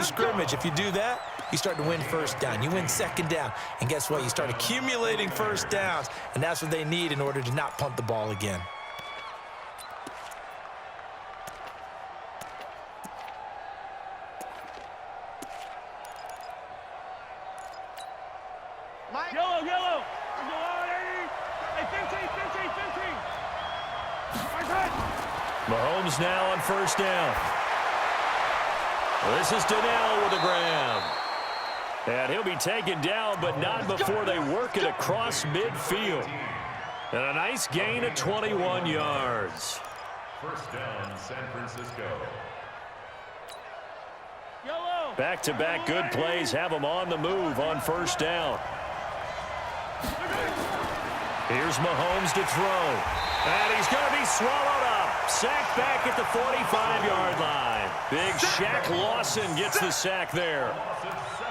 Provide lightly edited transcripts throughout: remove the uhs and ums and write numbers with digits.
scrimmage. If you do that, you start to win first down. You win second down. And guess what? You start accumulating first downs. And that's what they need in order to not punt the ball again. Yellow. Mahomes now on first down. This is Donnell with a grab. And he'll be taken down, but not before they work it across midfield. And a nice gain of 21 yards. First down, San Francisco. Back-to-back good plays have them on the move on first down. Here's Mahomes to throw. And he's going to be swallowed up. Sacked back at the 45-yard line. Big Shaq Lawson gets the sack there.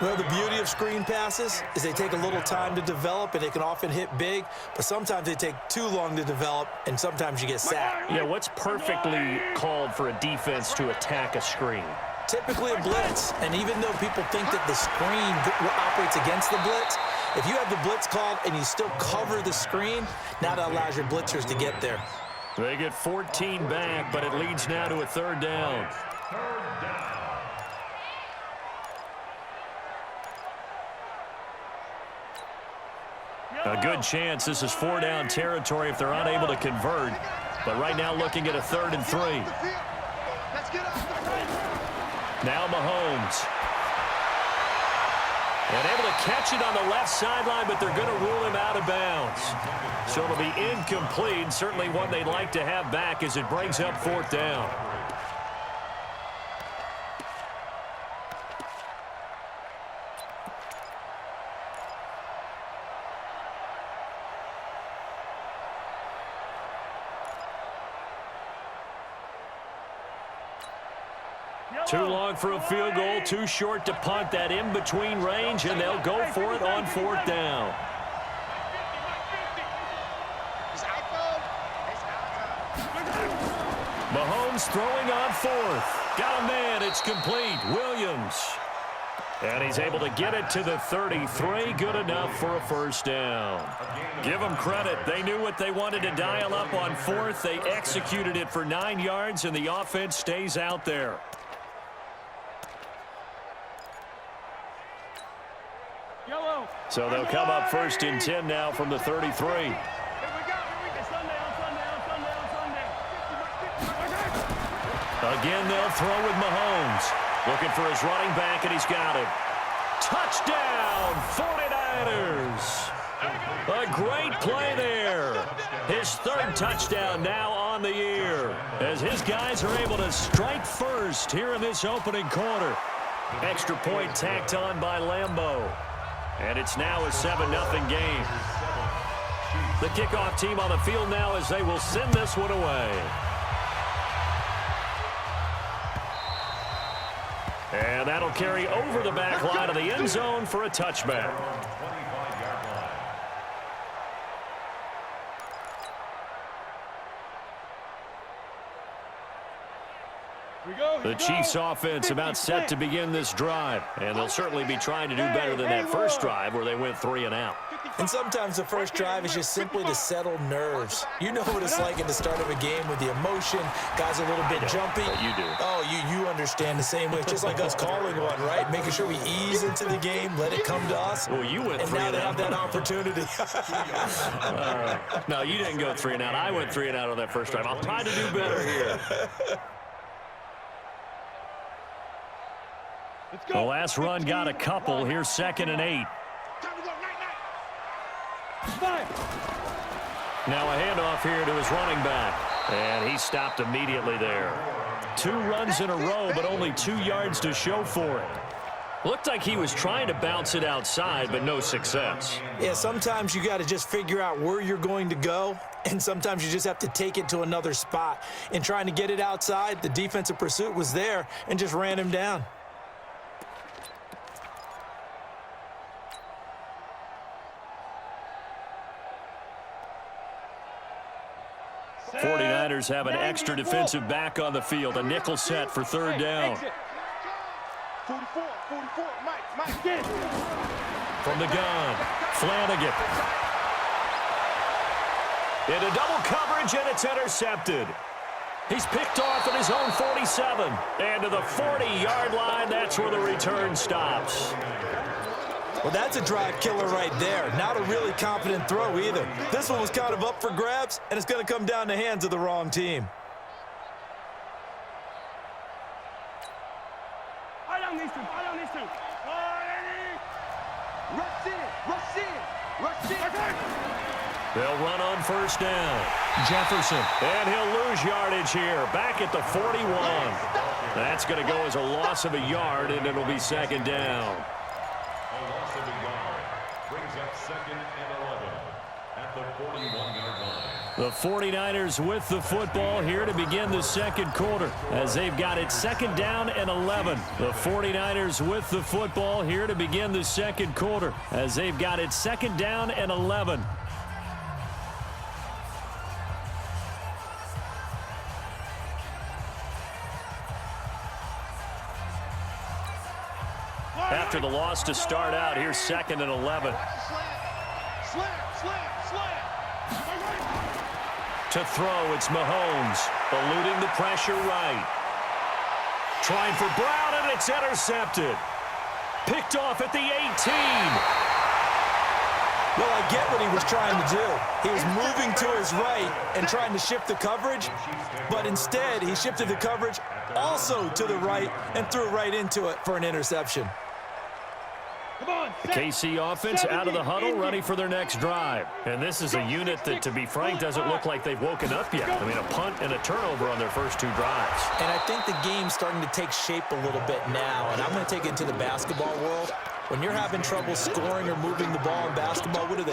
Well, the beauty of screen passes is they take a little time to develop, and they can often hit big, but sometimes they take too long to develop, and sometimes you get sacked. Yeah, what's perfectly called for a defense to attack a screen? Typically a blitz, and even though people think that the screen operates against the blitz, if you have the blitz called and you still cover the screen, now that allows your blitzers to get there. They get 14 back, but it leads now to a third down. A good chance this is four-down territory if they're unable to convert. But right now looking at a 3rd and 3. Now Mahomes. And able to catch it on the left sideline, but they're going to rule him out of bounds. So it'll be incomplete. Certainly one they'd like to have back as it brings up 4th down. Too long for a field goal, too short to punt. That in-between range, and they'll go for it on 4th down. Mahomes throwing on 4th. Got a man, it's complete. Williams. And he's able to get it to the 33. Good enough for a first down. Give them credit. They knew what they wanted to dial up on 4th. They executed it for 9 yards, and the offense stays out there. So they'll come up 1st and 10 now from the 33. Again, they'll throw with Mahomes. Looking for his running back, and he's got it. Touchdown, 49ers. A great play there. His 3rd touchdown now on the year, as his guys are able to strike first here in this opening quarter. Extra point tacked on by Lambeau. And it's now a 7-0 game. The kickoff team on the field now as they will send this one away. And that'll carry over the back line of the end zone for a touchback. The Chiefs offense about set to begin this drive, and they'll certainly be trying to do better than that first drive where they went 3 and out. And sometimes the first drive is just simply to settle nerves. You know what it's like at the start of a game with the emotion, guys a little bit jumpy. You do. Oh, you understand the same way. It's just like us calling one, right? Making sure we ease into the game, let it come to us. Well, you went 3 and out. And now they have that opportunity. No, you didn't go 3 and out. I went 3 and out on that first drive. I'll try to do better here. The last run got a couple. Here's 2nd and 8. Now a handoff here to his running back. And he stopped immediately there. 2 runs in a row, but only 2 yards to show for it. Looked like he was trying to bounce it outside, but no success. Yeah, sometimes you got to just figure out where you're going to go, and sometimes you just have to take it to another spot. In trying to get it outside, the defensive pursuit was there and just ran him down. 49ers have an extra defensive back on the field. A nickel set for 3rd down. 44, Mike, get it. From the gun, Flanagan. Into double coverage, and it's intercepted. He's picked off at his own 47. And to the 40-yard line, that's where the return stops. Well, that's a drive killer right there. Not a really confident throw either. This one was kind of up for grabs, and it's going to come down the hands of the wrong team. They'll run on first down. Jefferson. And he'll lose yardage here. Back at the 41. That's going to go as a loss of a yard, and it'll be second down. A loss of a yard brings up second and 11 at the 41-yard line. The 49ers with the football here to begin the second quarter as they've got it second down and 11. The 49ers with the football here to begin the second quarter as they've got it second down and 11. After the loss to start out, here's second and 11. To throw, it's Mahomes, eluding the pressure right. Trying for Brown, and it's intercepted. Picked off at the 18. Well, I get what he was trying to do. He was moving to his right and trying to shift the coverage, but instead he shifted the coverage also to the right and threw right into it for an interception. The KC offense out of the huddle, ready for their next drive. And this is a unit that, to be frank, doesn't look like they've woken up yet. I mean, a punt and a turnover on their first two drives. And I think the game's starting to take shape a little bit now, and I'm going to take it into the basketball world. When you're having trouble scoring or moving the ball in basketball, what do?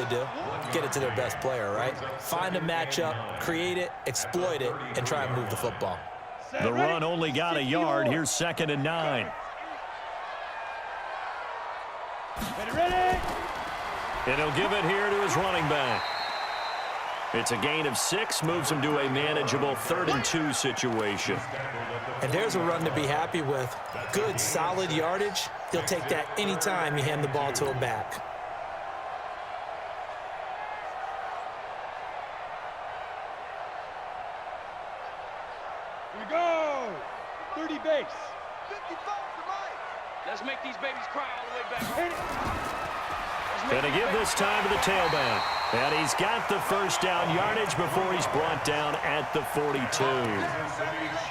Get it to their best player, right? Find a matchup, create it, exploit it, and try and move the football. The run only got a yard. Here's second and 9. Ready? And he'll give it here to his running back. It's a gain of 6, moves him to a manageable 3rd and 2 situation. And there's a run to be happy with. Good, solid yardage. He'll take that anytime you hand the ball to a back. Here we go. 30 base. 55 to Mike. Let's make these babies cry all the way back. And to give this time to the tailback. And he's got the first down yardage before he's brought down at the 42.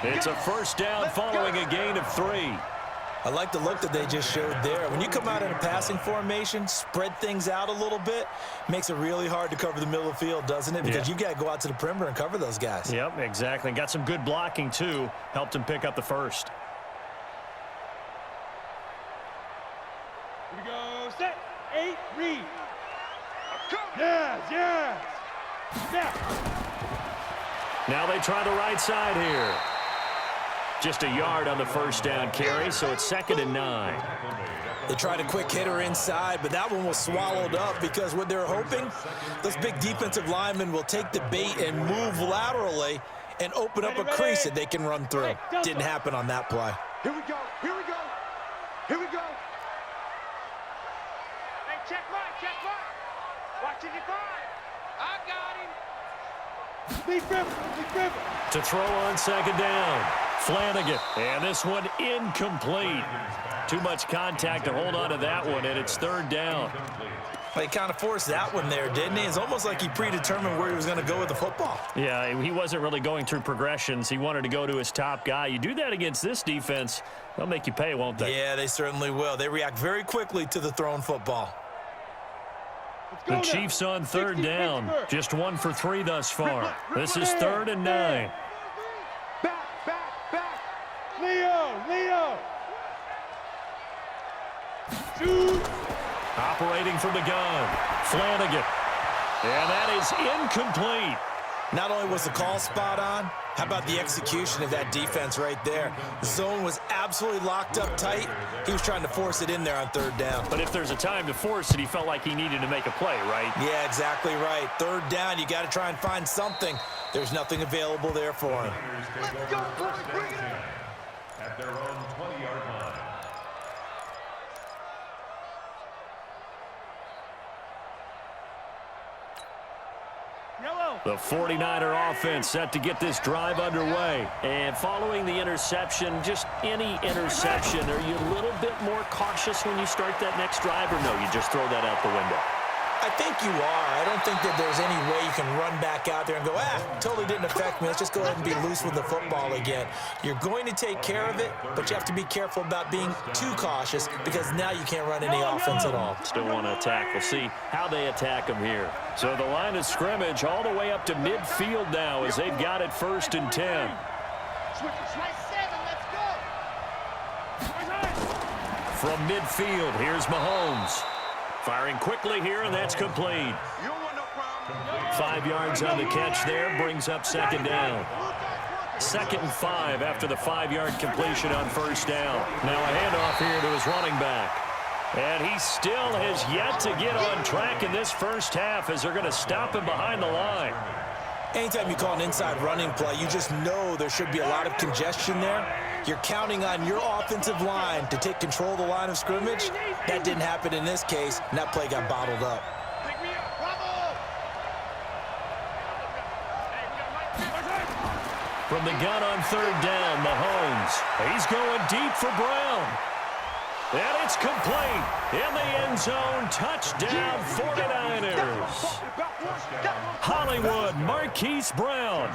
It's a first down following a gain of 3. I like the look that they just showed there. When you come out in a passing formation, spread things out a little bit, makes it really hard to cover the middle of the field, doesn't it? Because you got to go out to the perimeter and cover those guys. Yep, exactly. Got some good blocking, too. Helped him pick up the first. Here we go. Set. 8, read. Yes. Snap. Now they try the right side here. Just a yard on the first down carry, so it's second and 9. They tried a quick hitter inside, but that one was swallowed up because what they're hoping, those big defensive linemen will take the bait and move laterally and open up a crease that they can run through. Didn't happen on that play. Here we go. Check Mike. Watch it, 5. I got him. Lead river. To throw on second down, Flanagan. And this one incomplete. Too much contact to hold on to that one, and it's 3rd down. He kind of forced that one there, didn't he? It's almost like he predetermined where he was going to go with the football. Yeah, he wasn't really going through progressions. He wanted to go to his top guy. You do that against this defense, they'll make you pay, won't they? Yeah, they certainly will. They react very quickly to the thrown football. The Chiefs on 3rd down. Just 1 for 3 thus far. This is 3rd and 9. Back. Leo. Shoot. Operating from the gun, Flanagan. And that is incomplete. Not only was the call spot on, how about the execution of that defense right there? The zone was absolutely locked up tight. He was trying to force it in there on 3rd down. But if there's a time to force it, he felt like he needed to make a play, right? Yeah, exactly right. 3rd down, you got to try and find something. There's nothing available there for him. Let's go, boys. Bring it in. At their own 20-yard line. The 49er offense set to get this drive underway. And following the interception, just any interception, are you a little bit more cautious when you start that next drive, or no, you just throw that out the window? I think you are. I don't think that there's any way you can run back out there and go, totally didn't affect me. Let's just go ahead and be loose with the football again. You're going to take care of it, but you have to be careful about being too cautious because now you can't run any offense at all. Still want to attack. We'll see how they attack them here. So the line of scrimmage all the way up to midfield now as they've got it 1st and 10. From midfield, here's Mahomes. Firing quickly here, and that's complete. 5 yards on the catch there, brings up 2nd down. 2nd and 5 after the 5-yard completion on 1st down. Now a handoff here to his running back. And he still has yet to get on track in this first half as they're going to stop him behind the line. Anytime you call an inside running play, you just know there should be a lot of congestion there. You're counting on your offensive line to take control of the line of scrimmage. That didn't happen in this case, and that play got bottled up. From the gun on 3rd down, Mahomes. He's going deep for Brown. And it's complete. In the end zone, touchdown 49ers. Hollywood Marquise Brown,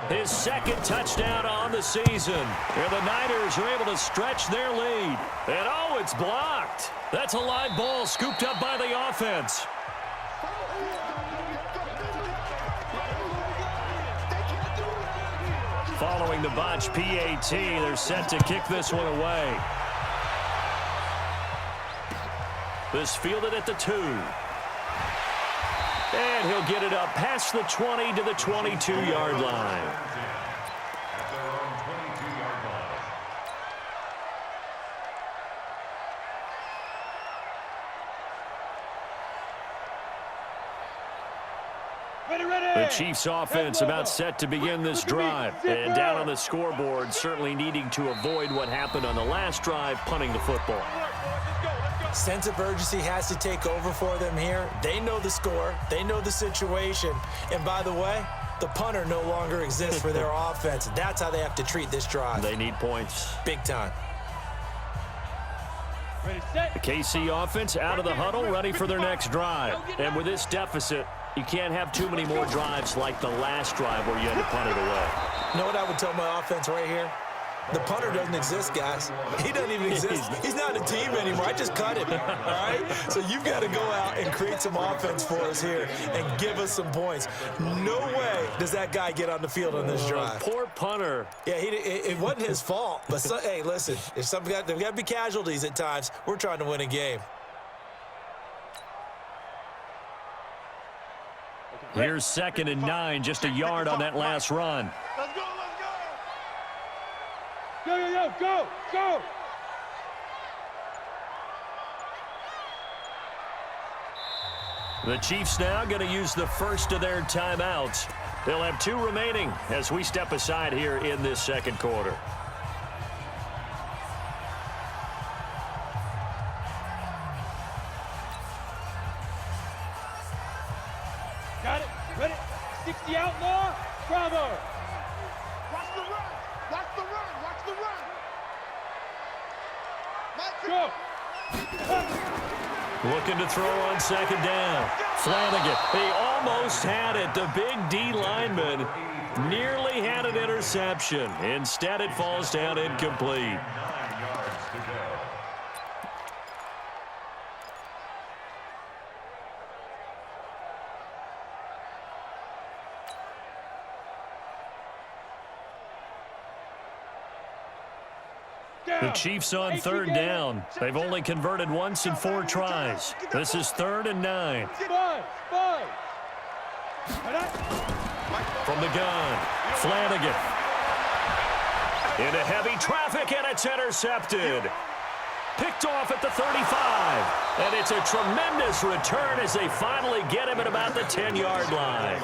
his 2nd touchdown on the season. And the Niners are able to stretch their lead. And oh, it's blocked. That's a live ball scooped up by the offense. Following the botch PAT, they're set to kick this one away. This fielded at the 2. And he'll get it up past the 20 to the 22-yard line. The Chiefs offense about set to begin this drive. And down on the scoreboard, certainly needing to avoid what happened on the last drive, punting the football. Sense of urgency has to take over for them here. They know the score. They know the situation. And by the way, the punter no longer exists for their offense. That's how they have to treat this drive. They need points. Big time. The KC offense out of the huddle, ready for their next drive. And with this deficit, you can't have too many more drives like the last drive where you had to punt it away. You know what I would tell my offense right here? The punter doesn't exist, guys. He doesn't even exist. He's not a team anymore. I just cut him, all right? So you've got to go out and create some offense for us here and give us some points. No way does that guy get on the field on this drive. Poor punter. Yeah, it wasn't his fault. But, hey, listen, there's got to be casualties at times. We're trying to win a game. Here's 2nd and 9, just a yard on that last run. Let's go, let's go. Go, go. The Chiefs now going to use the first of their timeouts. They'll have 2 remaining as we step aside here in this second quarter. Got it. Ready? 60 outlaw. Bravo. Watch the run. Watch the run. Watch the run. Go. Looking to throw on 2nd down. Flanagan, he almost had it. The big D lineman nearly had an interception. Instead, it falls down incomplete. The Chiefs on 3rd down. They've only converted once in 4 tries. This is 3rd and 9. Five. From the gun, Flanagan. Into heavy traffic, and it's intercepted. Picked off at the 35. And it's a tremendous return as they finally get him at about the 10-yard line.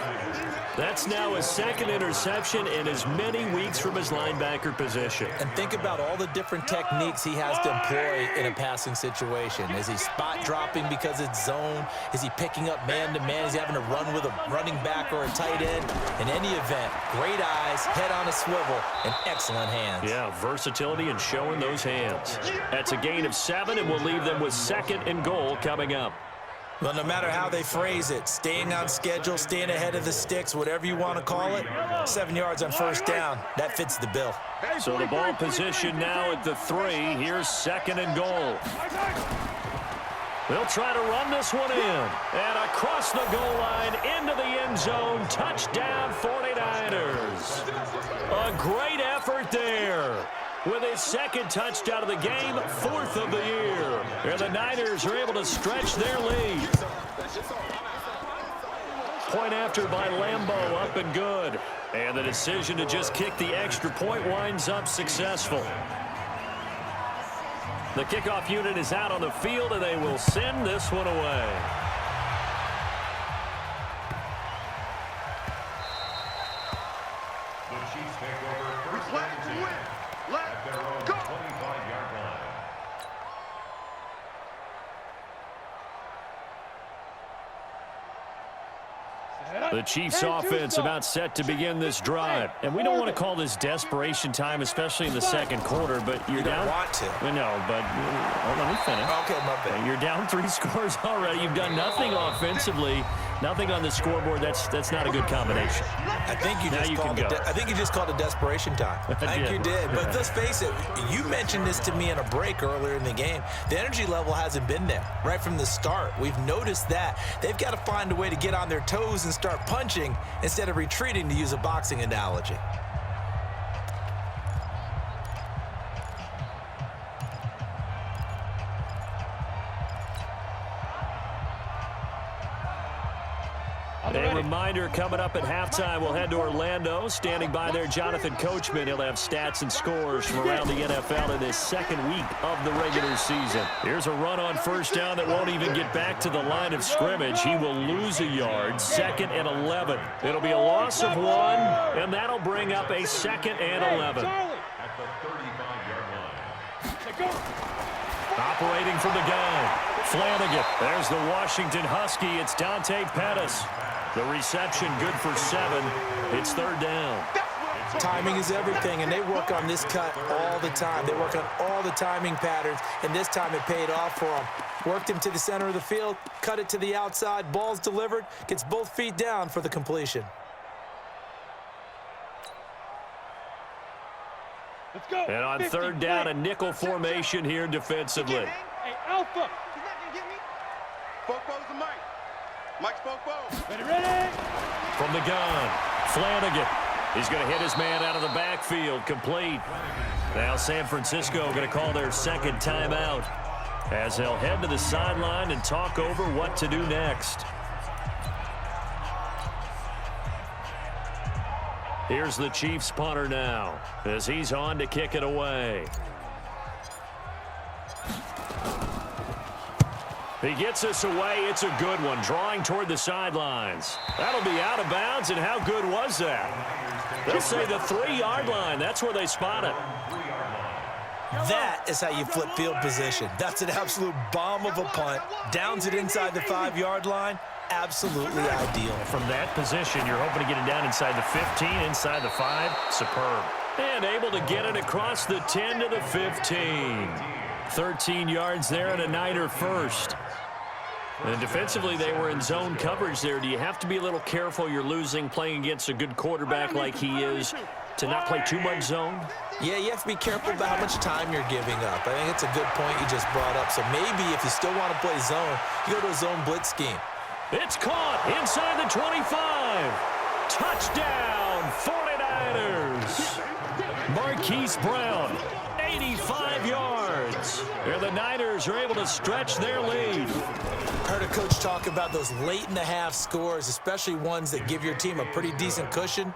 That's now his second interception in as many weeks from his linebacker position. And think about all the different techniques he has to employ in a passing situation. Is he spot dropping because it's zone? Is he picking up man-to-man? Is he having to run with a running back or a tight end? In any event, great eyes, head on a swivel, and excellent hands. Yeah, versatility and showing those hands. That's a gain of 7, and we'll leave them with 2nd and goal coming up. Well, no matter how they phrase it, staying on schedule, staying ahead of the sticks, whatever you want to call it, 7 yards on first down, that fits the bill. So the ball position now at the 3. Here's 2nd and goal. They'll try to run this one in. And across the goal line, into the end zone, touchdown 49ers. A great effort there. With his 2nd touchdown of the game, 4th of the year. And the Niners are able to stretch their lead. Point after by Lambeau, up and good. And the decision to just kick the extra point winds up successful. The kickoff unit is out on the field, and they will send this one away. The Chiefs take over first and 10 at their own 25-yard line. The Chiefs offense about set to begin this drive. And we don't want to call this desperation time, especially in the second quarter, but you're down. You don't want to. No, but let me finish. Okay, my bad. You're down 3 scores already. You've done nothing offensively, nothing on the scoreboard. That's not a good combination. I think you just called it desperation time. I think you did. But let's face it, you mentioned this to me in a break earlier in the game. The energy level hasn't been there right from the start. We've noticed that. They've got to find a way to get on their toes and start punching instead of retreating, to use a boxing analogy. A reminder coming up at halftime, we'll head to Orlando. Standing by there, Jonathan Coachman. He'll have stats and scores from around the NFL in his 2nd week of the regular season. Here's a run on first down that won't even get back to the line of scrimmage. He will lose a yard, 2nd and 11. It'll be a loss of 1, and that'll bring up a 2nd and 11. At the 35-yard line. Operating from the gun, Flanagan. There's the Washington Husky. It's Dante Pettis. The reception good for 7. It's 3rd down. Timing is everything, and they work on this cut all the time. They work on all the timing patterns, and this time it paid off for them. Worked him to the center of the field, cut it to the outside, ball's delivered, gets both feet down for the completion. Let's go. And on 3rd down, a nickel formation here defensively. Hey, Alpha. He's not gonna get me. Foco's the mic. Mike's Foco. Ready? From the gun, Flanagan. He's going to hit his man out of the backfield, complete. Now San Francisco going to call their 2nd timeout as they'll head to the sideline and talk over what to do next. Here's the Chiefs punter now as he's on to kick it away. He gets us away. It's a good one, drawing toward the sidelines. That'll be out of bounds, and how good was that? They'll say the 3-yard line. That's where they spot it. That is how you flip field position. That's an absolute bomb of a punt. Downs it inside the 5-yard line. Absolutely ideal. From that position, you're hoping to get it down inside the 15, inside the 5. Superb. And able to get it across the 10 to the 15. 13 yards there and a Niner first. And defensively, they were in zone coverage there. Do you have to be a little careful? You're losing, playing against a good quarterback like he is, to not play too much zone? Yeah, you have to be careful about how much time you're giving up. I think it's a good point you just brought up. So maybe if you still want to play zone, you go to a zone blitz scheme. It's caught inside the 25. Touchdown, 49ers. Marquise Brown, 85 yards. And the Niners are able to stretch their lead. Heard a coach talk about those late-in-the-half scores, especially ones that give your team a pretty decent cushion.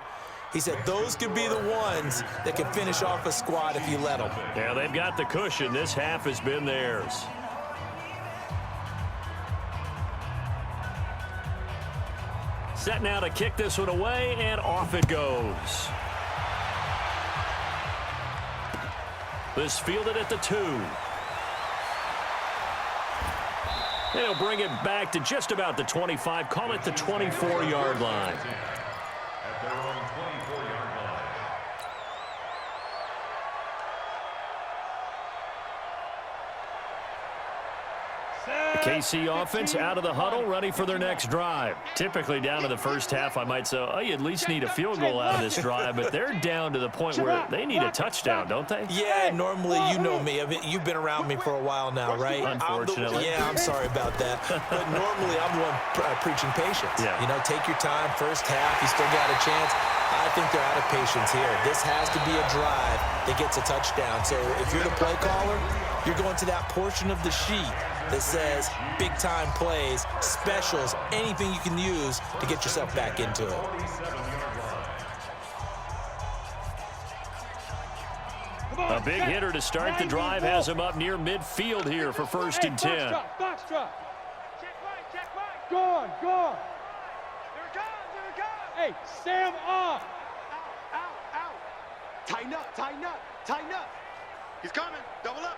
He said those could be the ones that can finish off a squad if you let them. Yeah, they've got the cushion. This half has been theirs. Set now to kick this one away, and off it goes. This fielded at the 2. They'll bring it back to just about the 25. Call it the 24-yard line. At their own 24-yard line. KC offense out of the huddle, ready for their next drive. Typically down to the first half, I might say, oh, you at least need a field goal out of this drive, but they're down to the point where they need a touchdown, don't they? Yeah, normally, you know me. I mean, you've been around me for a while now, right? Unfortunately. I'm sorry about that. But normally, I'm the one preaching patience. Yeah. You know, take your time, first half, you still got a chance. I think they're out of patience here. This has to be a drive that gets a touchdown. So if you're the play caller, you're going to that portion of the sheet that says big-time plays, specials, anything you can use to get yourself back into it. A big hitter to start the drive has him up near midfield here for 1st and 10. Box drop. Check right, check right. Gone. There it comes, there it comes. Hey, Sam off. Out. Tighten up. He's coming. Double up.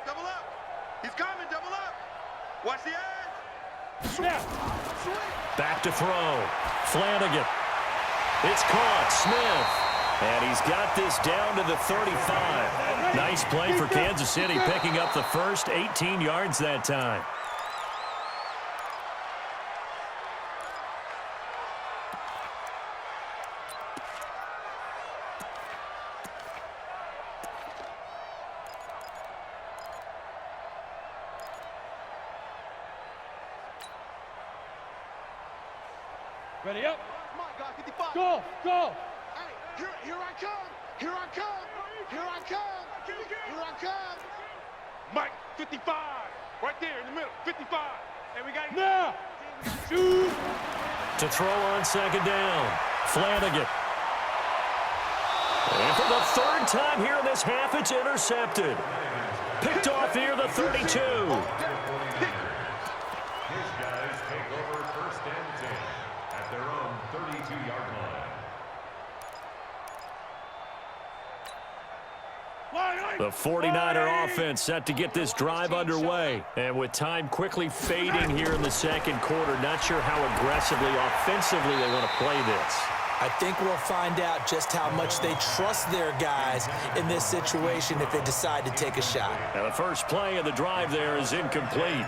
He's coming. Double up. Watch the edge. Snap. Back to throw. Flanagan. It's caught. Smith. And he's got this down to the 35. Nice play for Kansas City, picking up the first 18 yards that time. Ready up. Come on, guys. 55. Go. Hey, here I come. Mike, 55. Right there in the middle. 55. And we got it. Now. Shoot. To throw on 2nd down. Flanagan. And for the 3rd time here in this half, it's intercepted. Picked off near the 32. His guys take over 1st and 10 at their own 32-yard line. The 49er offense set to get this drive underway. And with time quickly fading here in the 2nd quarter, not sure how aggressively, offensively they want to play this. I think we'll find out just how much they trust their guys in this situation if they decide to take a shot. Now the first play of the drive there is incomplete.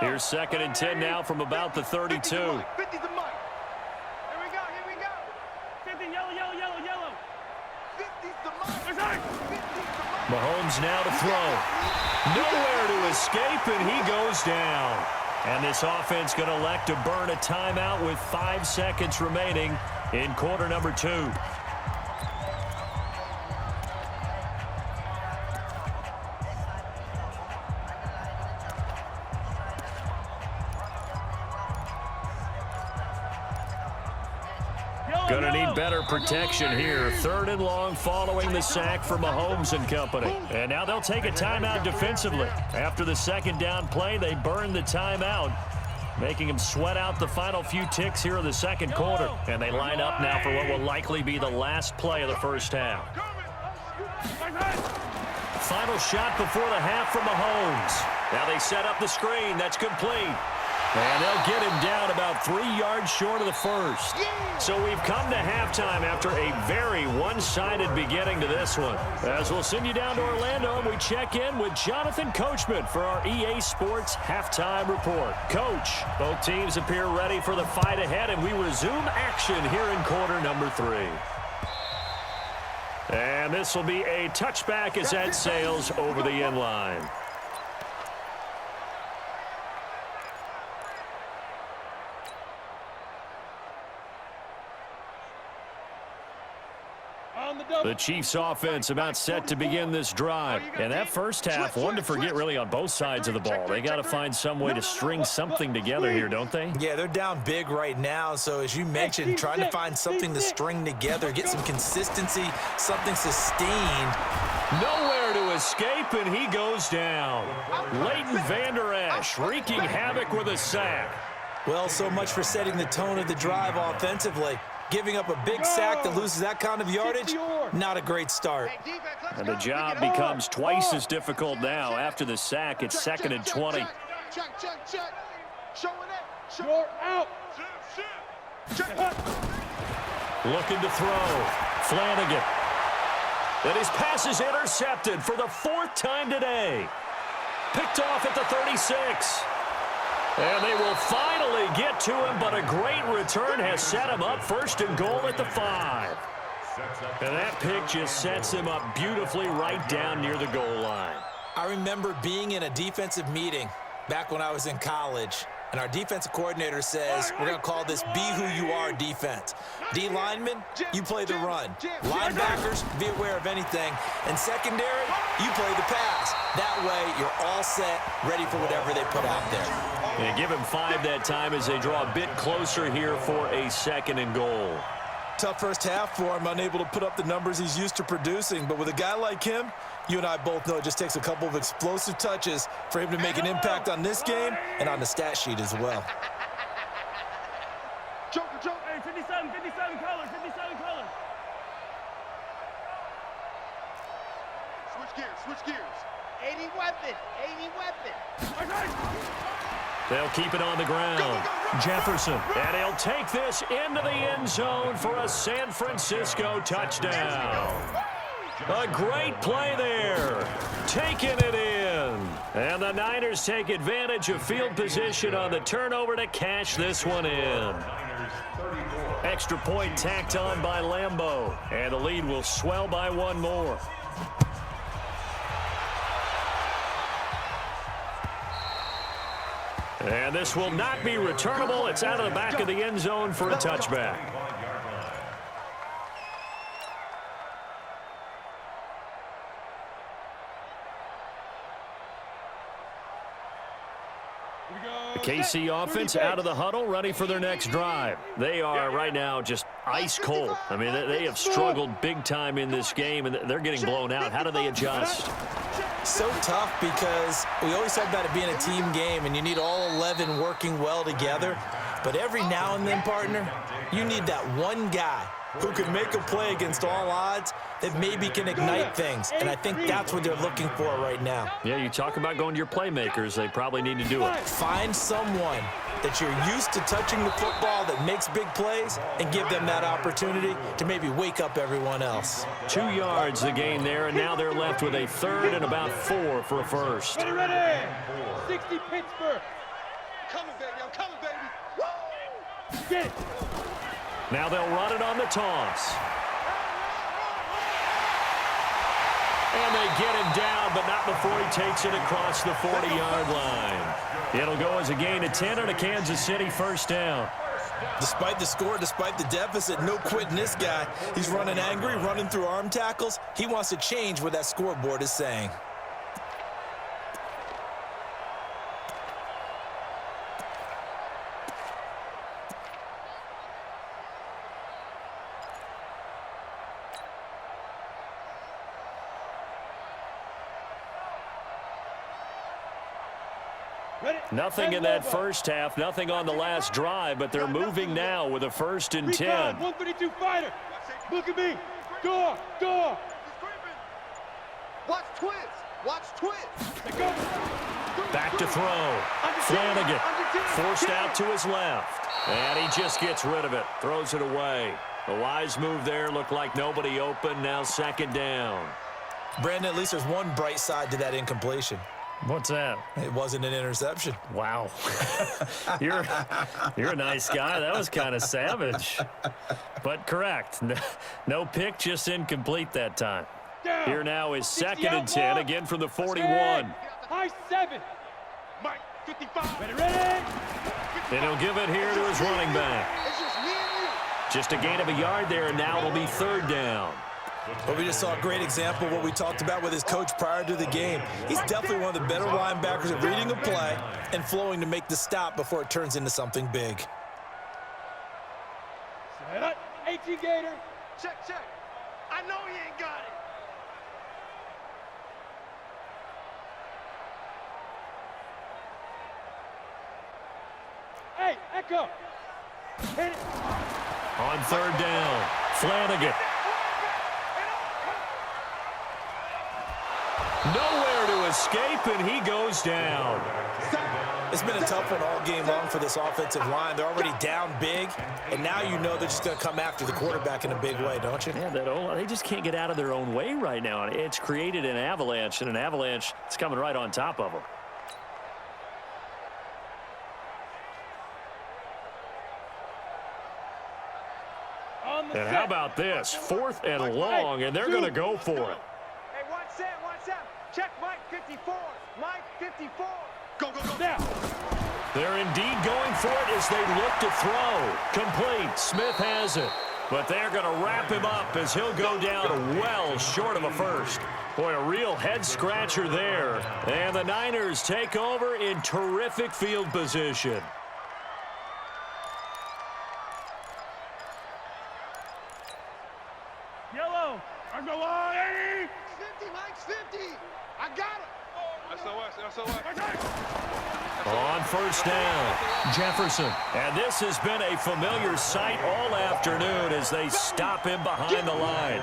Here's 2nd and 10 now from about the 32. 50's the mic. Here we go. 50, yellow. 50's the mic. Mahomes now to throw. Nowhere to escape, and he goes down. And this offense going to elect to burn a timeout with 5 seconds remaining in quarter number 2. Gonna need better protection here. 3rd and long following the sack for Mahomes and company. And now they'll take a timeout defensively. After the 2nd down play, they burn the timeout, making them sweat out the final few ticks here in the 2nd quarter. And they line up now for what will likely be the last play of the 1st half. Final shot before the half from Mahomes. Now they set up the screen. That's complete. And they'll get him down about 3 yards short of the 1st. So we've come to halftime after a very one-sided beginning to this one. As we'll send you down to Orlando, and we check in with Jonathan Coachman for our EA Sports Halftime Report. Coach, both teams appear ready for the fight ahead, and we resume action here in quarter number 3. And this will be a touchback as that sails over the end line. On the double. The Chiefs offense about set to begin this drive. And that first half, one to forget really on both sides of the ball. They got to find some way to string something together here, don't they? Yeah, they're down big right now. So as you mentioned, trying to find something to string together, get some consistency, something sustained. Nowhere to escape, and he goes down. Leighton Vander Esch wreaking havoc with a sack. Well, so much for setting the tone of the drive offensively. Giving up a big sack that loses that kind of yardage, not a great start. And the job becomes twice as difficult now. After the sack, it's 2nd and 20. You're out. Looking to throw. Flanagan. And his pass is intercepted for the 4th time today. Picked off at the 36. And they will finally get to him, but a great return has set him up 1st and goal at the 5. And that pick just sets him up beautifully right down near the goal line. I remember being in a defensive meeting back when I was in college, and our defensive coordinator says, we're going to call this Be Who You Are defense. D linemen, you play the run. Linebackers, be aware of anything. And secondary, you play the pass. That way, you're all set, ready for whatever they put out there. And give him 5 that time as they draw a bit closer here for a 2nd and goal. Tough first half for him, unable to put up the numbers he's used to producing. But with a guy like him, you and I both know it just takes a couple of explosive touches for him to make an impact on this game and on the stat sheet as well. Joker. Hey, 57 colors, 57 colors. Switch gears. 80 weapon. They'll keep it on the ground. Jefferson. And he'll take this into the end zone for a San Francisco touchdown. A great play there. Taking it in. And the Niners take advantage of field position on the turnover to cash this one in. Extra point tacked on by Lambeau. And the lead will swell by 1 more. And this will not be returnable. It's out of the back of the end zone for a touchback. The KC offense out of the huddle, ready for their next drive. They are right now just ice cold. I mean, they have struggled big time in this game, and they're getting blown out. How do they adjust? So tough because we always talk about it being a team game, and you need all 11 working well together. But every now and then, partner, you need that one guy who can make a play against all odds that maybe can ignite things. And I think that's what they're looking for right now. Yeah, you talk about going to your playmakers. They probably need to do it. Find someone that you're used to touching the football that makes big plays and give them that opportunity to maybe wake up everyone else. 2 yards the gain there, and now they're left with a 3rd and about 4 for a first. Ready. 60 Pittsburgh. I'm coming, baby. Woo! Get it. Now they'll run it on the toss. And they get him down, but not before he takes it across the 40-yard line. It'll go as a gain of 10 on a Kansas City 1st down. Despite the score, despite the deficit, no quitting this guy. He's running angry, running through arm tackles. He wants to change what that scoreboard is saying. Nothing in that first half, nothing on the last drive, but they're moving now with a 1st and 10. 132 fighter. Look at me. Door. Watch twist. Back to throw. Flanagan forced out to his left. And he just gets rid of it. Throws it away. A wise move there. Looked like nobody open. Now 2nd down. Brandon, at least there's one bright side to that incompletion. What's that? It wasn't an interception. Wow. You're a nice guy. That was kind of savage. But correct. No pick, just incomplete that time. Here now is 2nd and 10, again from the 41. High 7. Mike, 55. Ready. And he'll give it here to his running back. It's just me and you. Just a gain of a yard there, and now it'll be 3rd down. Well, we just saw a great example of what we talked about with his coach prior to the game. He's definitely one of the better linebackers at reading a play and flowing to make the stop before it turns into something big. Set up. 18 Gator. Check, check. I know he ain't got it. Hey, Echo. Hit it. On third down, Flanagan. Nowhere to escape, and he goes down. It's been a tough one all game long for this offensive line. They're already down big, and now you know they're just going to come after the quarterback in a big way, don't you? Yeah, they just can't get out of their own way right now. It's created an avalanche, and an avalanche is coming right on top of them. And how about this? 4th and long, and they're going to go for it. Hey, watch that, watch that. Check Mike 54. Mike 54. Go, go, go. Now. They're indeed going for it as they look to throw. Complete. Smith has it. But they're going to wrap him up as he'll go down well short of a first. Boy, a real head-scratcher there. And the Niners take over in terrific field position. Yellow. I'm going on. 50, Mike's 50. I got him. SOS. On first down, Jefferson. And this has been a familiar sight all afternoon as they stop him behind the line.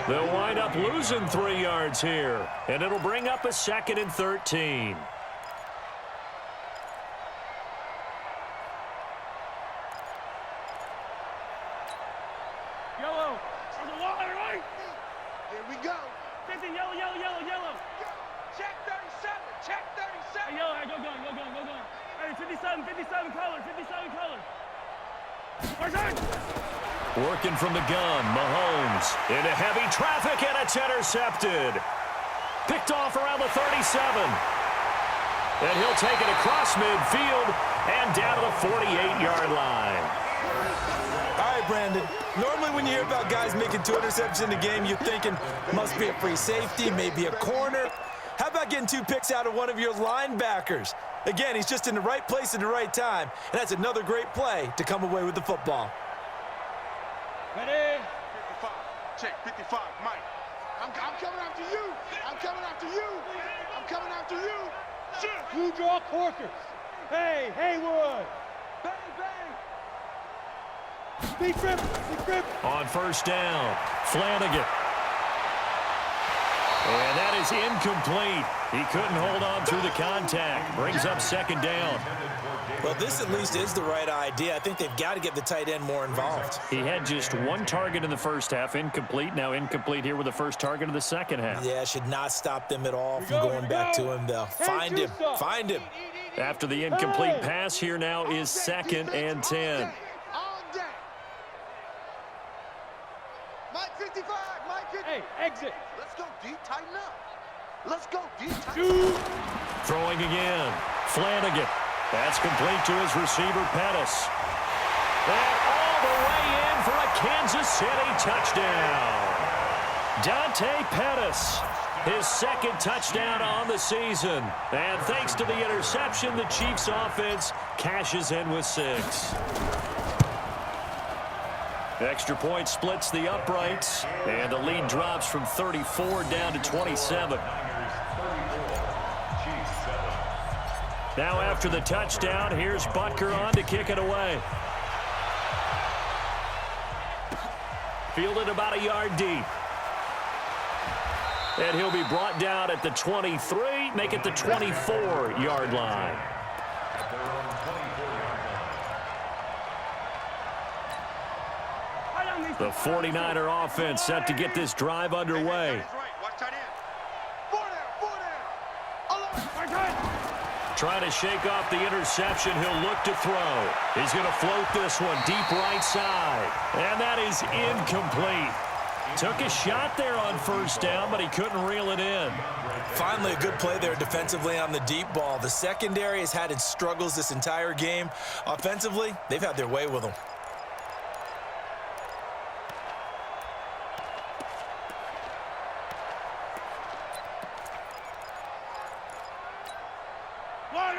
They'll wind up losing 3 yards here, and it'll bring up a 2nd and 13. Yellow. I'm going on, right? Here we go. 50, yellow. Check 37. Check 37. Hey, yellow, go. Hey, 57 colors. Working from the gun, Mahomes into heavy traffic, and it's intercepted. Picked off around the 37. And he'll take it across midfield and down to the 48-yard line. All right, Brandon. Normally when you hear about guys making 2 interceptions in a game, you're thinking must be a free safety, maybe a corner. How about getting 2 picks out of one of your linebackers? Again, he's just in the right place at the right time, and that's another great play to come away with the football. Ready? 55. Check 55. Mike. I'm coming after you. I'm coming after you. You draw corkers. Hey, Haywood. Bang, bang. Big grip. On first down, Flanagan. And that is incomplete. He couldn't hold on through the contact. Brings up 2nd down. Well, this at least is the right idea. I think they've got to get the tight end more involved. He had just 1 target in the first half, incomplete. Now incomplete here with the first target of the second half. Yeah, should not stop them at all from going back to him, though. Find him. After the incomplete pass, here now is 2nd and 10. All day. Mike 55. Mike 55. Hey, exit. Let's go deep, tighten up. Let's go deep, tighten up. Throwing again. Flanagan. That's complete to his receiver, Pettis. And all the way in for a Kansas City touchdown. Dante Pettis, his 2nd touchdown on the season. And thanks to the interception, the Chiefs offense cashes in with 6. Extra point splits the uprights, and the lead drops from 34 down to 27. Now after the touchdown, here's Butker on to kick it away. Fielded about a yard deep. And he'll be brought down at the 23, make it the 24-yard line. The 49er offense set to get this drive underway. Trying to shake off the interception. He'll look to throw. He's going to float this one deep right side. And that is incomplete. Took a shot there on first down, but he couldn't reel it in. Finally, a good play there defensively on the deep ball. The secondary has had its struggles this entire game. Offensively, they've had their way with them.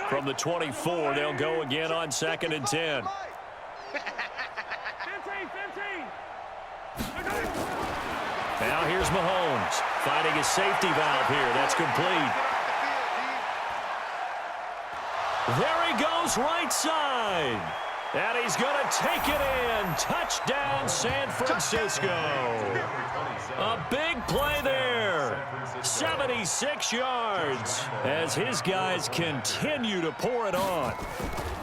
From the 24, they'll go again on 2nd and 10. 15. Now here's Mahomes finding his safety valve here. That's complete. There he goes right side. And he's going to take it in. Touchdown, San Francisco. A big play there. 76 yards as his guys continue to pour it on.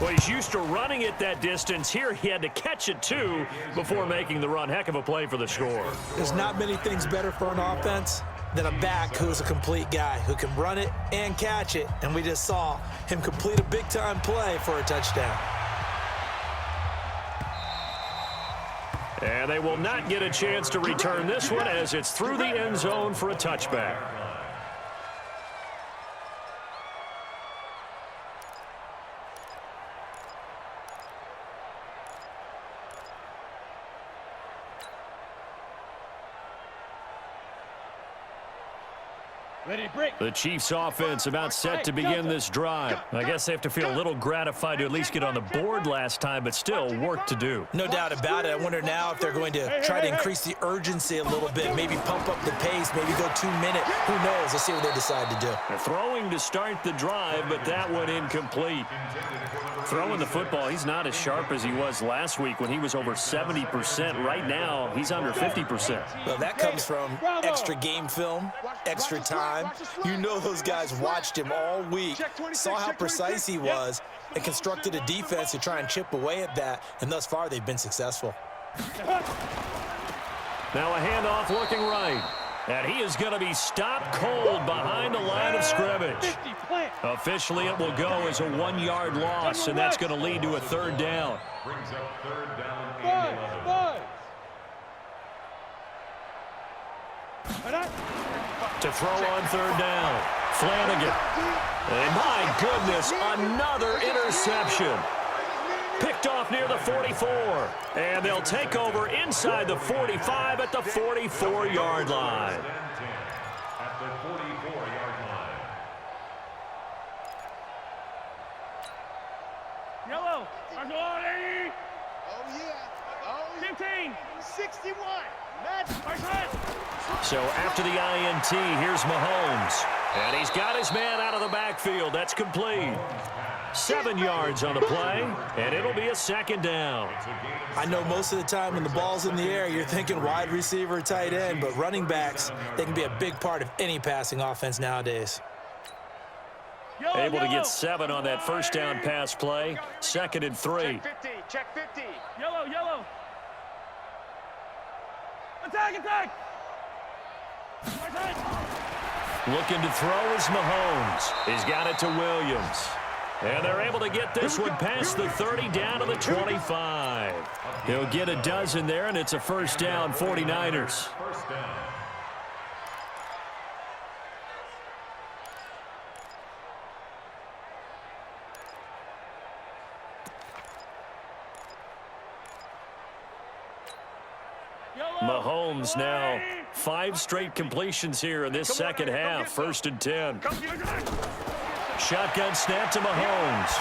Well, he's used to running it that distance. Here he had to catch it, too, before making the run. Heck of a play for the score. There's not many things better for an offense than a back who's a complete guy who can run it and catch it. And we just saw him complete a big-time play for a touchdown. And they will not get a chance to return this one as it's through the end zone for a touchback. The Chiefs offense about set to begin this drive. I guess they have to feel a little gratified to at least get on the board last time, but still work to do. No doubt about it. I wonder now if they're going to try to increase the urgency a little bit, maybe pump up the pace, maybe go 2 minutes. Who knows? Let's see what they decide to do. They're throwing to start the drive, but that one incomplete. Throwing the football, he's not as sharp as he was last week when he was over 70%. Right now, he's under 50%. Well, that comes from extra game film, extra time. You know those guys watched him all week, saw how precise he was, and constructed a defense to try and chip away at that, and thus far they've been successful. Now a handoff looking right. And he is going to be stopped cold behind the line of scrimmage. Officially, it will go as a 1-yard loss, and that's going to lead to a 3rd down. Brings up 3rd down and 11. To throw on 3rd down, Flanagan. And my goodness, another interception. Picked off near the 44. And they'll take over inside the 45 at the 44-yard line. At the 44-yard line. Yellow. Arsolini. Oh, yeah. Oh, 15. 61. So after the INT, here's Mahomes. And he's got his man out of the backfield. That's complete. 7 yards on the play, and it'll be a 2nd down. I know most of the time when the ball's in the air, you're thinking wide receiver, tight end, but running backs, they can be a big part of any passing offense nowadays. Able to get 7 on that first down pass play. 2nd and 3. Check 50. Check 50. Yellow, yellow. Attack, attack. Looking to throw is Mahomes. He's got it to Williams. And they're able to get this one past the 30 down to the 25. He'll get a dozen there, and it's a 1st down, 49ers. First down. Mahomes now 5 straight completions here in this second half. 1st and 10. Shotgun snap to Mahomes.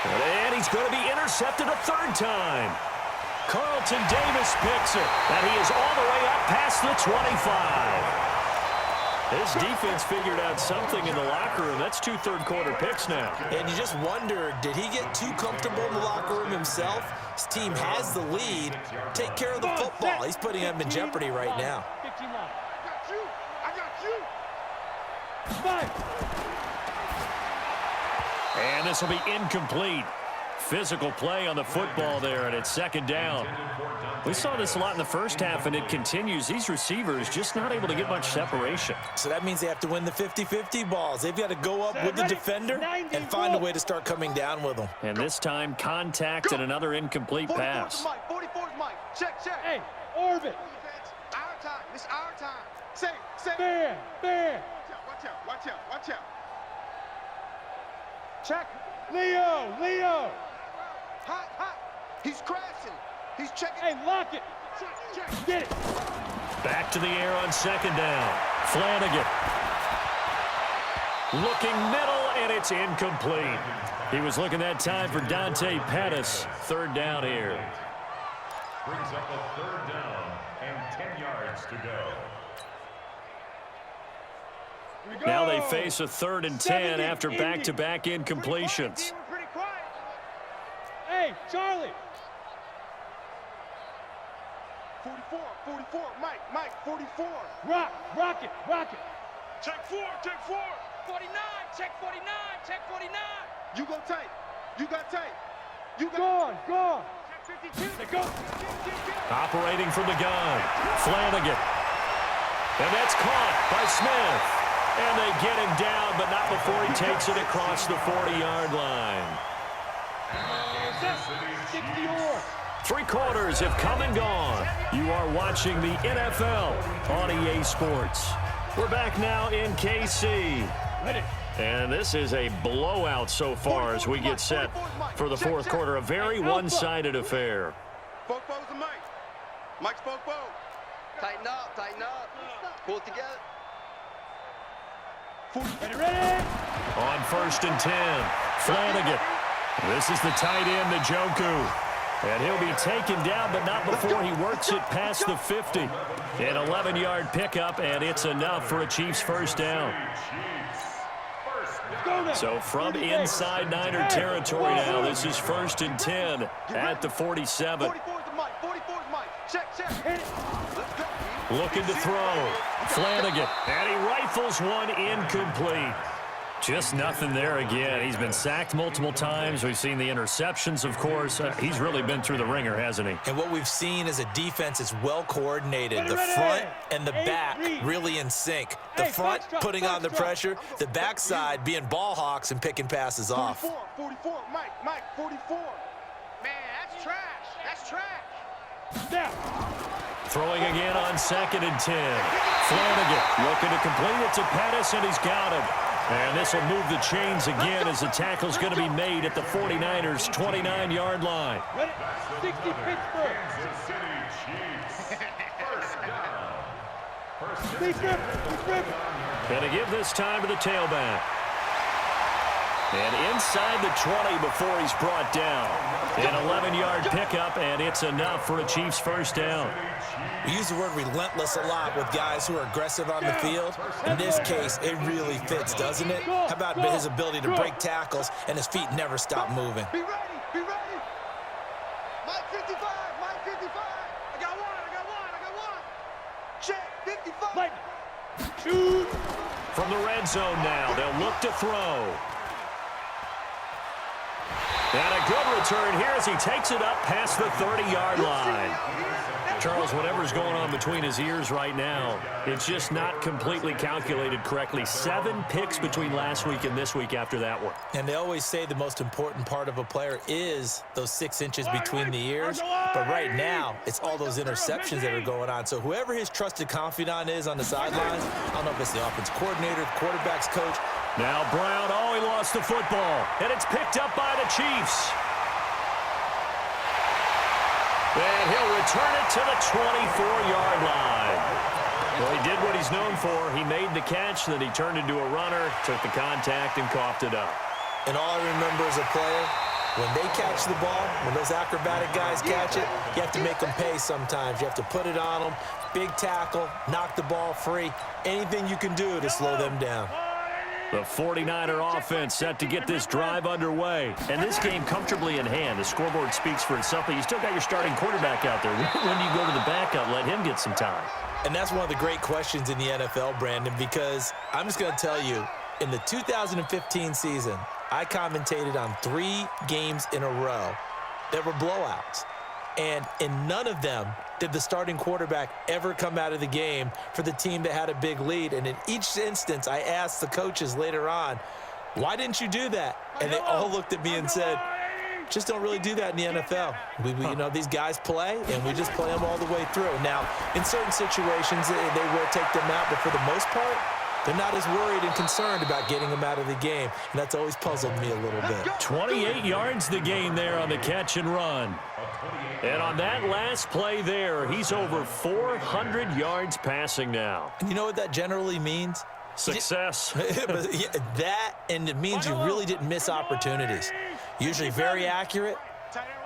And he's going to be intercepted a 3rd time. Carlton Davis picks it. And he is all the way up past the 25. This defense figured out something in the locker room. That's 2 third-quarter picks now. And you just wonder, did he get too comfortable in the locker room himself? His team has the lead. Take care of the football. He's putting them in jeopardy right now. I got you. And this will be incomplete. Physical play on the football there, and it's 2nd down. We saw this a lot in the first half, and it continues. These receivers just not able to get much separation. So that means they have to win the 50-50 balls. They've got to go up with the defender and find a way to start coming down with them. And this time, contact and another incomplete pass. 44's Mike. Check. Hey, orbit. Our time. It's our time. Say. Bear. Watch out. Check. Leo. Hot. He's crashing. He's checking. Hey, lock it. Check. Get it. Back to the air on 2nd down. Flanagan. Looking middle, and it's incomplete. He was looking that time for Dante Pettis. Third down here. Brings up a third down and 10 yards to go. Now they face a 3rd and 10 after back-to-back incompletions. Hey, Charlie. 44, 44, Mike, 44. Rock it. Check 4. 49, check 49, check 49. You go tight. You got tight. You got Gone. Check 52. They go. Operating from the gun. Flanagan. And that's caught by Smith. And they get him down, but not before he takes it across the 40-yard line. 64. 3 quarters have come and gone. You are watching the NFL on EA Sports. We're back now in KC. And this is a blowout so far as we get set for the 4th quarter. A very one-sided affair. Foes to Mike. Mike's foes. Tighten up. Pull it together. Ready? On 1st and 10, Flanagan. This is the tight end, Njoku. And he'll be taken down, but not before he works it past the 50. An 11-yard pickup, and it's enough for a Chiefs first down. So from inside Niner territory now, this is 1st and 10 at the 47. 44's to Mike. 44's Mike. Check. Let's go. Looking to throw. Flanagan. And he rifles one incomplete. Just nothing there again. He's been sacked multiple times. We've seen the interceptions, of course. He's really been through the ringer, hasn't he? And what we've seen is a defense that's well coordinated. The front and the back really in sync. The front putting on the pressure, the backside being ball hawks and picking passes off. 44, Mike, 44. Man, that's trash. Now. Throwing again on 2nd and 10. Flanagan looking to complete it to Pettis, and he's got him. And this will move the chains again as the tackle's going to be made at the 49ers' 29-yard line. 60 Pittsburgh. Kansas City Chiefs. First down. Going to give this time to the tailback. And inside the 20 before he's brought down. An 11-yard pickup, and it's enough for a Chiefs first down. We use the word relentless a lot with guys who are aggressive on the field. In this case, it really fits, doesn't it? How about his ability to break tackles and his feet never stop moving? Be ready. Mike 55. I got one. Check 55. Shoot. From the red zone now, they'll look to throw. And a good return here as he takes it up past the 30-yard line. Charles, whatever's going on between his ears right now, it's just not completely calculated correctly. 7 picks between last week and this week after that one. And they always say the most important part of a player is those 6 inches between the ears. But right now, it's all those interceptions that are going on. So whoever his trusted confidant is on the sidelines, I don't know if it's the offense coordinator, the quarterback's coach. Now Brown, he lost the football. And it's picked up by the Chiefs. And he'll return it to the 24-yard line. Well, he did what he's known for. He made the catch, then he turned into a runner, took the contact, and coughed it up. And all I remember as a player, when they catch the ball, when those acrobatic guys catch it, you have to make them pay sometimes. You have to put it on them, big tackle, knock the ball free, anything you can do to slow them down. The 49er offense set to get this drive underway. And this game comfortably in hand. The scoreboard speaks for itself, but you still got your starting quarterback out there. When do you go to the backup, let him get some time? And that's one of the great questions in the NFL, Brandon, because I'm just going to tell you, in the 2015 season, I commentated on 3 games in a row that were blowouts. And in none of them did the starting quarterback ever come out of the game for the team that had a big lead. And in each instance, I asked the coaches later on, why didn't you do that? And they all looked at me and said, just don't really do that in the NFL. We you know, these guys play, and we just play them all the way through. Now, in certain situations, they will take them out, but for the most part, they're not as worried and concerned about getting them out of the game. And that's always puzzled me a little bit. 28 yards the gain there on the catch and run. And on that last play there, he's over 400 yards passing now. And you know what that generally means? Success. But yeah, that, and it means you really didn't miss opportunities. Usually very accurate.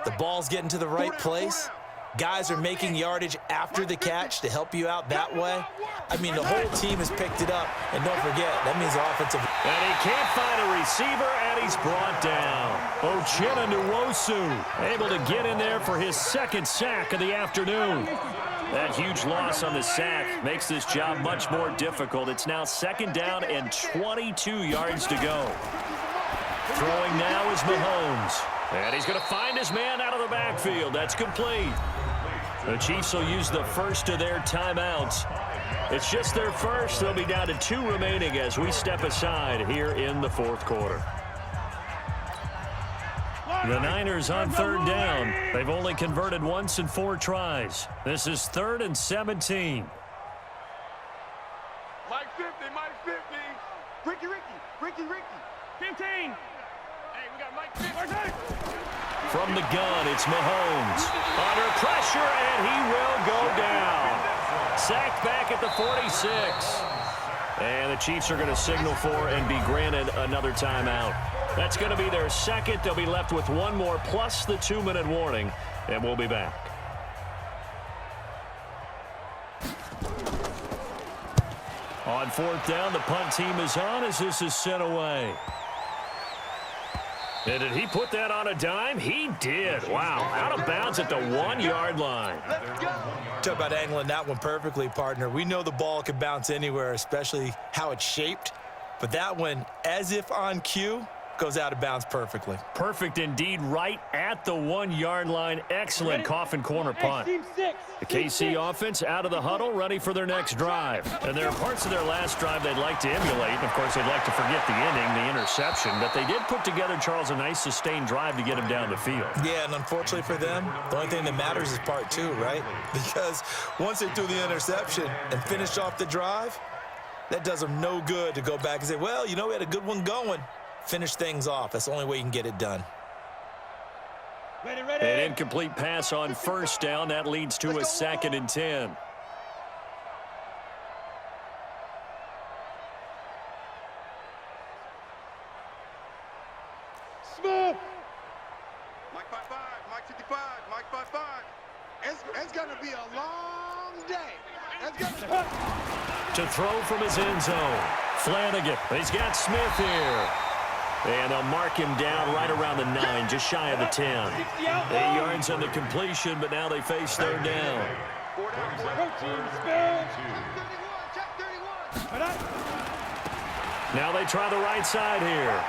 The ball's getting to the right place. Guys are making yardage after the catch to help you out that way. I mean, the whole team has picked it up. And don't forget, that means offensive. And he can't find a receiver, and he's brought down. Uchenna Nwosu able to get in there for his second sack of the afternoon. That huge loss on the sack makes this job much more difficult. It's now 2nd down and 22 yards to go. Throwing now is Mahomes. And he's going to find his man out of the backfield. That's complete. The Chiefs will use the first of their timeouts. It's just their first. They'll be down to 2 remaining as we step aside here in the 4th quarter. The Niners on 3rd down. They've only converted once in 4 tries. This is 3rd and 17. Mike 50, Mike 50. Ricky. 15. Hey, we got Mike 50. From the gun, it's Mahomes. Under pressure, and he will go down. Sacked back at the 46. And the Chiefs are going to signal for and be granted another timeout. That's going to be their second. They'll be left with 1 more plus the 2-minute warning, and we'll be back. On 4th down, the punt team is on as this is sent away. And did he put that on a dime? He did. Wow. Out of bounds at the 1-yard line. Talk about angling that one perfectly, partner. We know the ball can bounce anywhere, especially how it's shaped. But that one, as if on cue, goes out of bounds perfectly. Perfect indeed, right at the 1-yard line. Excellent coffin corner punt. The KC offense out of the huddle, ready for their next drive. And there are parts of their last drive they'd like to emulate. And, of course, they'd like to forget the inning, the interception. But they did put together, Charles, a nice sustained drive to get him down the field. Yeah, and unfortunately for them, the only thing that matters is part 2, right? Because once they threw the interception and finished off the drive, that does them no good to go back and say, well, you know, we had a good one going. Finish things off. That's the only way you can get it done. An incomplete pass on 1st down. That leads to a 2nd and 10. Smith. Mike 55, Mike 55, Mike 55. It's going to be a long day. To throw from his end zone. Flanagan. He's got Smith here. And they'll mark him down right around the 9, just shy of the 10. 8 yards on the completion, but now they face 3rd down. Now they try the right side here.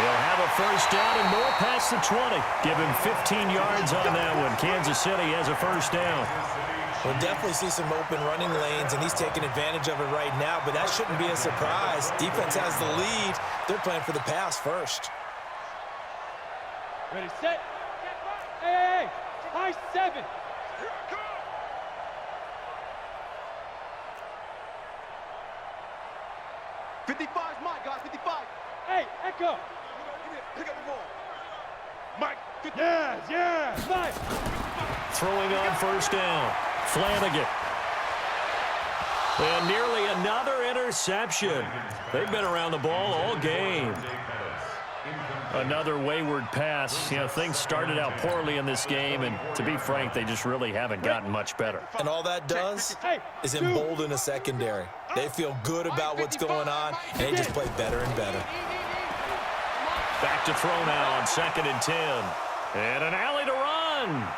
They'll have a 1st down and more past the 20. Give him 15 yards on that one. Kansas City has a 1st down. We'll definitely see some open running lanes, and he's taking advantage of it right now, but that shouldn't be a surprise. Defense has the lead. They're playing for the pass first. Ready, set. Hey, high 7. 55's Mike, guys, 55. Hey, Echo. Pick up the ball. Mike. Yes, Mike. Throwing on 1st down. Flanagan. And nearly another interception. They've been around the ball all game. Another wayward pass. You know, things started out poorly in this game, and to be frank, they just really haven't gotten much better. And all that does is embolden a secondary. They feel good about what's going on, and they just play better and better. Back to throw now on 2nd and 10. And an alley to run.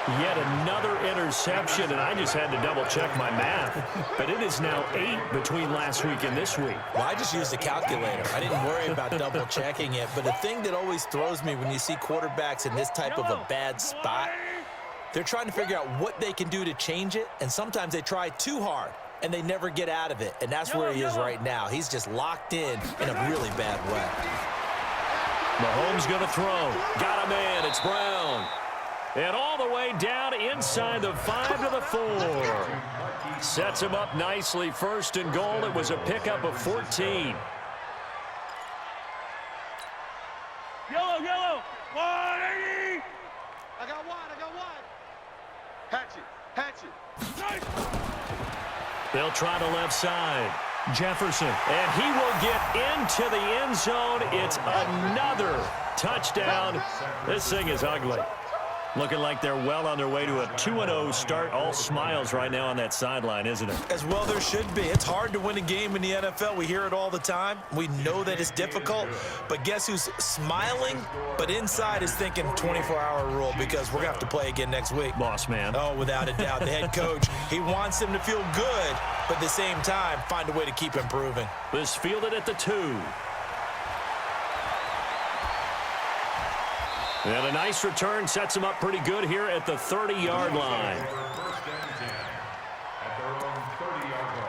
Yet another interception, and I just had to double-check my math. But it is now 8 between last week and this week. Well, I just used a calculator. I didn't worry about double-checking it. But the thing that always throws me when you see quarterbacks in this type of a bad spot, they're trying to figure out what they can do to change it, and sometimes they try too hard, and they never get out of it. And that's where he is right now. He's just locked in a really bad way. Mahomes going to throw. Got a man. It's Brown. And all the way down inside the 5 to the 4. Sets him up nicely. 1st and goal. It was a pickup of 14. Yellow. 180. I got one. Hatchet. Hatch it. They'll try the left side. Jefferson, and he will get into the end zone. It's another touchdown. This thing is ugly. Looking like they're well on their way to a 2-0 start. All smiles right now on that sideline, isn't it? As well there should be. It's hard to win a game in the NFL. We hear it all the time. We know that it's difficult. But guess who's smiling? But inside is thinking 24-hour rule because we're going to have to play again next week. Boss man. Oh, without a doubt. The head coach, he wants them to feel good, but at the same time, find a way to keep improving. This fielded at the 2. And a nice return sets him up pretty good here at the 30-yard line. First and 10 at their own 30-yard line.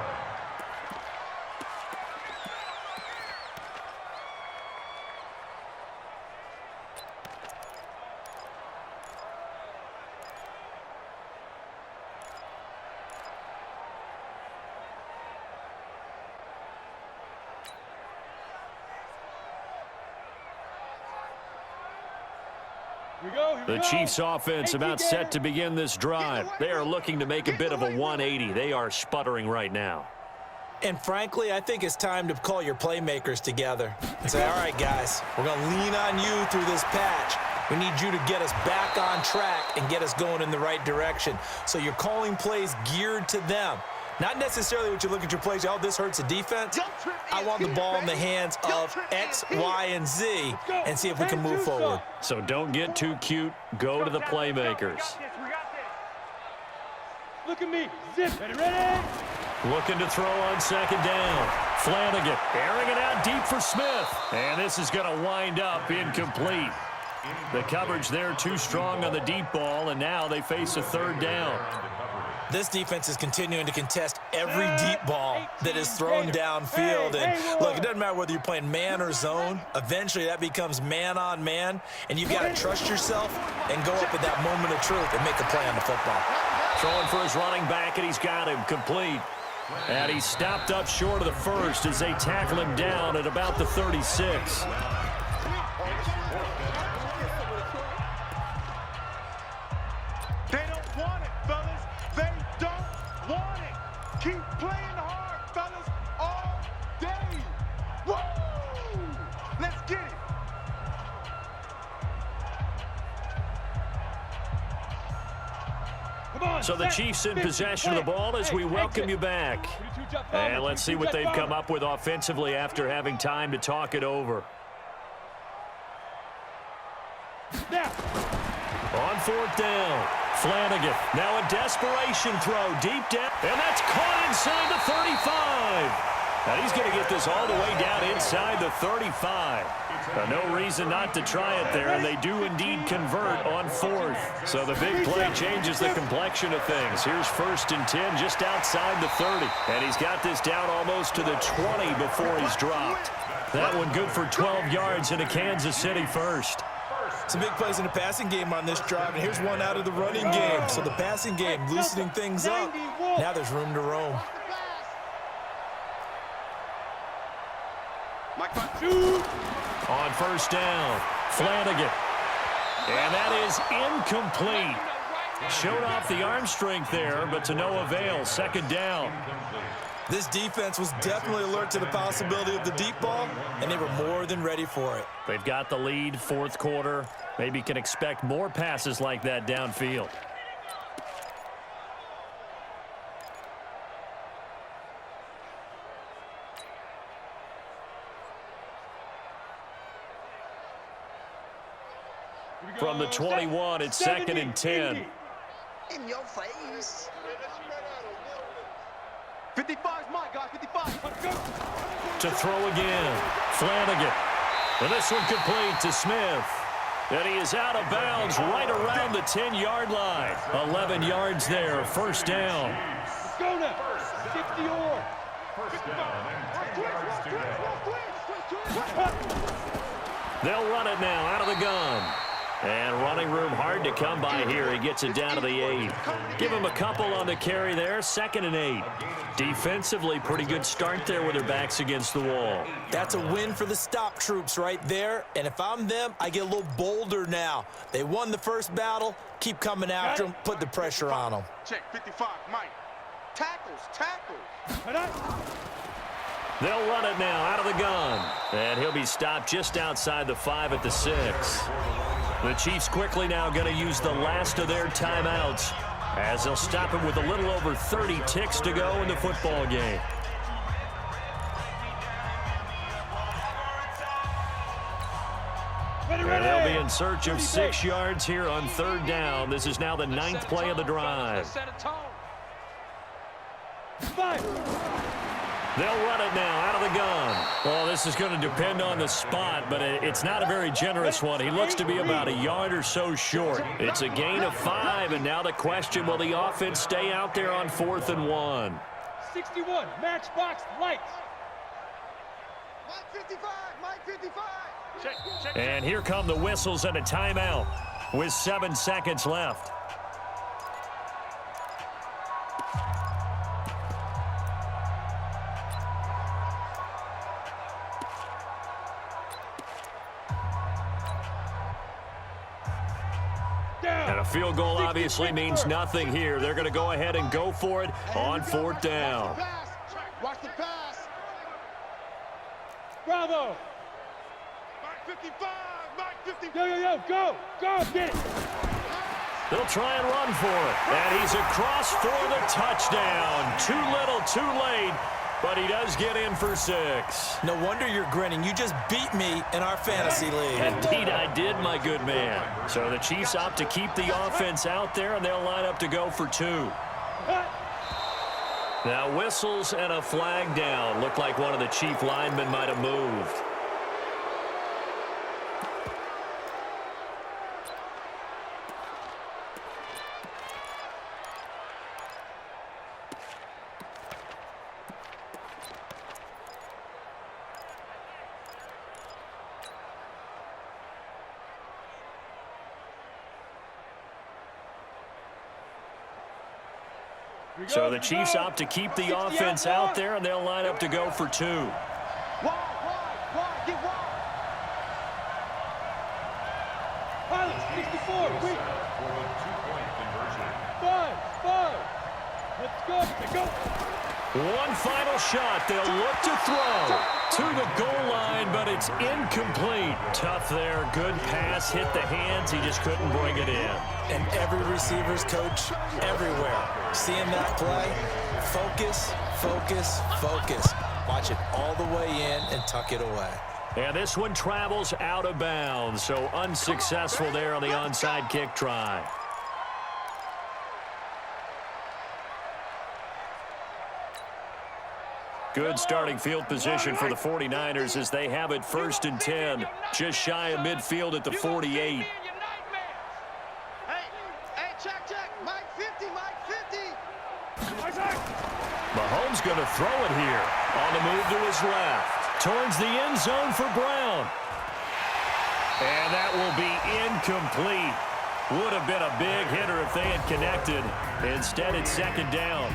The Chiefs offense about set to begin this drive. They are looking to make a bit of a 180. They are sputtering right now. And frankly, I think it's time to call your playmakers together and say, all right, guys, we're going to lean on you through this patch. We need you to get us back on track and get us going in the right direction. So you're calling plays geared to them. Not necessarily what you look at your plays, oh, this hurts the defense. I want the ball in the hands of X, Y, and Z and see if we can move forward. So don't get too cute. Go to the playmakers. Look at me. Zip. Ready? Looking to throw on second down. Flanagan airing it out deep for Smith. And this is going to wind up incomplete. The coverage there too strong on the deep ball, and now they face a third down. This defense is continuing to contest every deep ball that is thrown downfield. And look, it doesn't matter whether you're playing man or zone. Eventually, that becomes man on man, and you've got to trust yourself and go up at that moment of truth and make a play on the football. Throwing for his running back, and he's got him complete. And he's stopped up short of the first as they tackle him down at about the 36. They don't want it, fellas. They don't want it. Keep playing hard, fellas, all day. Woo! Let's get it. So the Chiefs in possession of the ball as we welcome you back. And let's see what they've come up with offensively after having time to talk it over. On fourth down, Flanagan. Now a desperation throw deep down, and that's caught inside the 35. And he's going to get this all the way down inside the 35. No reason not to try it there, and they do indeed convert on fourth. So the big play changes the complexion of things. Here's 1st and 10 just outside the 30. And he's got this down almost to the 20 before he's dropped. That one good for 12 yards in a Kansas City first. Some big plays in the passing game on this drive, and here's one out of the running game. So the passing game loosening things up. Now there's room to roam. On first down, Flanagan. And that is incomplete. Showed off the arm strength there, but to no avail. Second down. This defense was definitely alert to the possibility of the deep ball, and they were more than ready for it. They've got the lead, fourth quarter. Maybe can expect more passes like that downfield. From the 21, it's 2nd and 10. In your face. 55's my guy, 55. Let's go. To throw again, Flanagan. And this one complete to Smith. And he is out of bounds right around the 10-yard line. 11 yards there, first down. Let's go now. 60 or. First down and 10 yards to go. They'll run it now out of the gun. And running room hard to come by here. He gets it down to the 8. Give him a couple on the carry there. 2nd and 8. Defensively, pretty good start there with their backs against the wall. That's a win for the stop troops right there. And if I'm them, I get a little bolder now. They won the first battle. Keep coming after them. Put the pressure on them. Check 55, Mike. Tackles. They'll run it now out of the gun. And he'll be stopped just outside the 5 at the 6. The Chiefs quickly now going to use the last of their timeouts as they'll stop him with a little over 30 ticks to go in the football game. And they'll be in search of 6 yards here on 3rd down. This is now the 9th play of the drive. They'll run it now out of the gun. Well, this is going to depend on the spot, but it's not a very generous one. He looks to be about a yard or so short. It's a gain of 5, and now the question, will the offense stay out there on 4th and 1? 61, matchbox lights. Mike 55, Mike 55. Check. And here come the whistles and a timeout with 7 seconds left. And a field goal obviously means nothing here. They're going to go ahead and go for it on 4th down. Watch the pass. Bravo. Mike 55, Mike 55. Yo, go, get it. They'll try and run for it. And he's across for the touchdown. Too little, too late. But he does get in for 6. No wonder you're grinning. You just beat me in our fantasy league. Indeed, I did, my good man. So the Chiefs opt to keep the offense out there, and they'll line up to go for 2. Now whistles and a flag down. Looked like one of the Chief linemen might have moved. So the Chiefs opt to keep the offense out there, and they'll line up to go for 2. Wide, get wide. Pilots, 64, quick. For the 2-point conversion. 5. Let's go. One final shot. They'll look to throw to the goal line, but it's incomplete. Tough there. Good pass. Hit the hands. He just couldn't bring it in. And every receiver's coach everywhere. Seeing that play, focus. Watch it all the way in and tuck it away. And this one travels out of bounds, so unsuccessful there on the onside kick try. Good starting field position for the 49ers as they have it 1st and 10, just shy of midfield at the 48. Hey, check. Mike 50. Mahomes going to throw it here on the move to his left. Towards the end zone for Brown. And that will be incomplete. Would have been a big hitter if they had connected. Instead, it's 2nd down.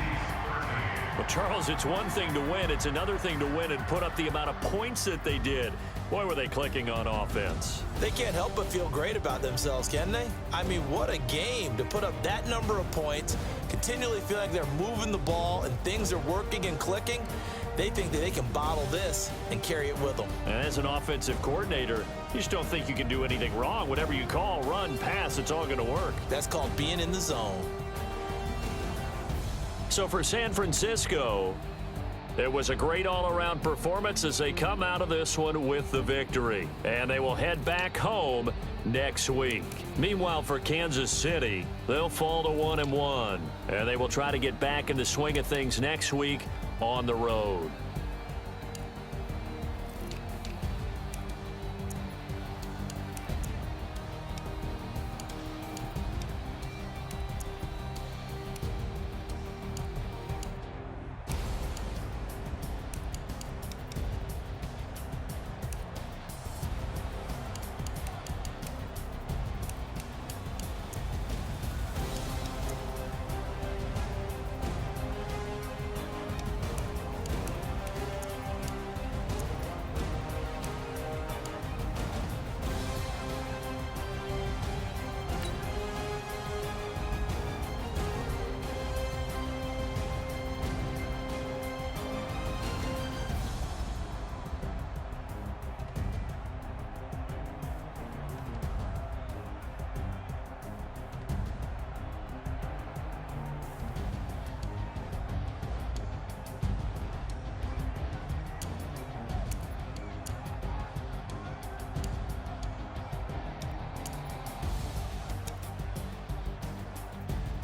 Well, Charles, it's one thing to win. It's another thing to win and put up the amount of points that they did. Boy, were they clicking on offense. They can't help but feel great about themselves, can they? I mean, what a game to put up that number of points, continually feel like they're moving the ball and things are working and clicking. They think that they can bottle this and carry it with them. And as an offensive coordinator, you just don't think you can do anything wrong. Whatever you call, run, pass, it's all going to work. That's called being in the zone. So for San Francisco, it was a great all-around performance as they come out of this one with the victory. And they will head back home next week. Meanwhile, for Kansas City, they'll fall to 1-1. And they will try to get back in the swing of things next week on the road.